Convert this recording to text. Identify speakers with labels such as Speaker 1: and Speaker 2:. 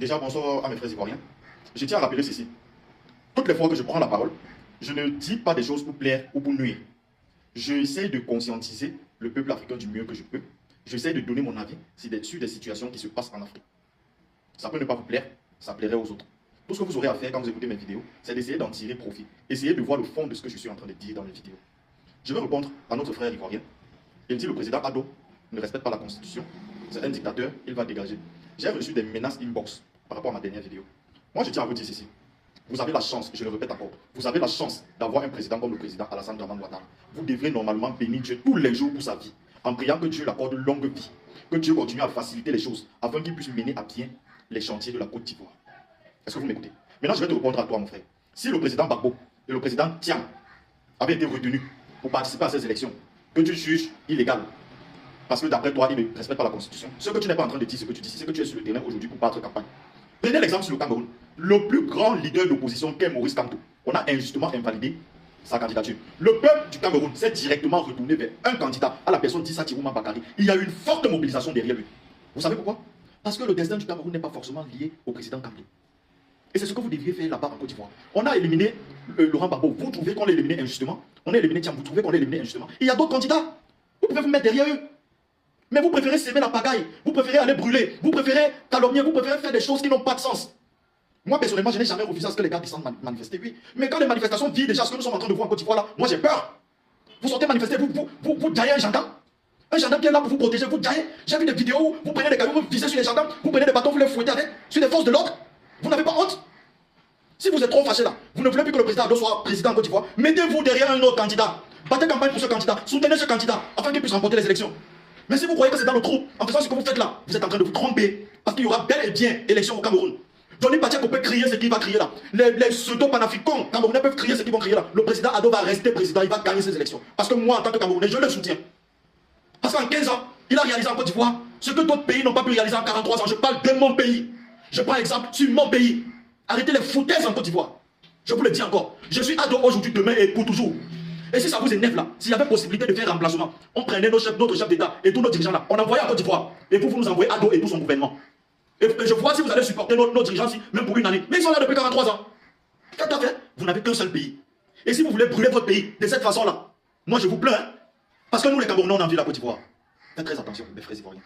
Speaker 1: Déjà, bonsoir à mes frères ivoiriens. Je tiens à rappeler ceci. Toutes les fois que je prends la parole, je ne dis pas des choses pour plaire ou pour nuire. J'essaie de conscientiser le peuple africain du mieux que je peux. J'essaie de donner mon avis sur des situations qui se passent en Afrique. Ça peut ne pas vous plaire, ça plairait aux autres. Tout ce que vous aurez à faire quand vous écoutez mes vidéos, c'est d'essayer d'en tirer profit. Essayez de voir le fond de ce que je suis en train de dire dans mes vidéos. Je vais répondre à notre frère ivoirien. Il dit le président Ado ne respecte pas la Constitution. C'est un dictateur, il va dégager. J'ai reçu des menaces inbox par rapport à ma dernière vidéo. Moi, je tiens à vous dire ceci. Vous avez la chance, je le répète encore, vous avez la chance d'avoir un président comme le président Alassane Dramane Ouattara. Vous devrez normalement bénir Dieu tous les jours pour sa vie, en priant que Dieu l'accorde une longue vie, que Dieu continue à faciliter les choses, afin qu'il puisse mener à bien les chantiers de la Côte d'Ivoire. Est-ce que vous m'écoutez? Maintenant, je vais te répondre à toi, mon frère. Si le président Gbagbo et le président Tiam avaient été retenus pour participer à ces élections, que tu juges illégal, parce que d'après toi, il ne respecte pas la Constitution, ce que tu n'es pas en train de dire, ce que tu dis, c'est que tu es sur le terrain aujourd'hui pour battre campagne. Prenez l'exemple sur le Cameroun. Le plus grand leader d'opposition qu'est Maurice Kamto, on a injustement invalidé sa candidature. Le peuple du Cameroun s'est directement retourné vers un candidat, à la personne d'Issa Tirouma Bakary. Il y a eu une forte mobilisation derrière lui. Vous savez pourquoi? Parce que le destin du Cameroun n'est pas forcément lié au président Kamto. Et c'est ce que vous devriez faire là-bas en Côte d'Ivoire. On a éliminé Laurent Gbagbo. Vous trouvez qu'on l'a éliminé injustement? On a éliminé Tiam. Vous trouvez qu'on l'a éliminé injustement? Il y a d'autres candidats. Vous pouvez vous mettre derrière eux. Mais vous préférez s'aimer la pagaille, vous préférez aller brûler, vous préférez calomnier, vous préférez faire des choses qui n'ont pas de sens. Moi, personnellement, je n'ai jamais refusé à ce que les gars descendent manifester, oui. Mais quand les manifestations visent déjà ce que nous sommes en train de voir en Côte d'Ivoire là, moi j'ai peur. Vous sortez manifester, vous taillez un gendarme. Un gendarme qui est là pour vous protéger, vous taillez. J'ai vu des vidéos où vous prenez des cailloux, vous visez sur les gendarmes, vous prenez des bâtons, vous les fouettez avec, sur les forces de l'ordre. Vous n'avez pas honte? Si vous êtes trop fâché là, vous ne voulez plus que le président Ado soit président en Côte d'Ivoire, mettez-vous derrière un autre candidat. Battez campagne pour ce candidat, soutenez ce candidat, afin qu'il puisse remporter les élections. Mais si vous croyez que c'est dans le trou, en faisant ce que vous faites là, vous êtes en train de vous tromper. Parce qu'il y aura bel et bien élection au Cameroun. Johnny Pachako peut crier ce qu'il va crier là. Les pseudo-panafricains camerounais peuvent crier ce qu'ils vont crier là. Le président Ado va rester président, il va gagner ces élections. Parce que moi, en tant que Camerounais, je le soutiens. Parce qu'en 15 ans, il a réalisé en Côte d'Ivoire ce que d'autres pays n'ont pas pu réaliser en 43 ans. Je parle de mon pays. Je prends exemple sur mon pays. Arrêtez les foutaises en Côte d'Ivoire. Je vous le dis encore. Je suis Ado aujourd'hui, demain et pour toujours. Et si ça vous énerve là, s'il y avait possibilité de faire remplacement, on prenait notre chef d'État et tous nos dirigeants là, on envoyait en Côte d'Ivoire. Et vous nous envoyez Ado et tout son gouvernement. Et je vois si vous allez supporter nos dirigeants ici, même pour une année. Mais ils sont là depuis 43 ans. Qu'est-ce que fait? Vous n'avez qu'un seul pays. Et si vous voulez brûler votre pays de cette façon là, moi je vous plains. Hein? Parce que nous les Camerounais, on envie la Côte d'Ivoire. Faites très attention, mes frères ivoiriens.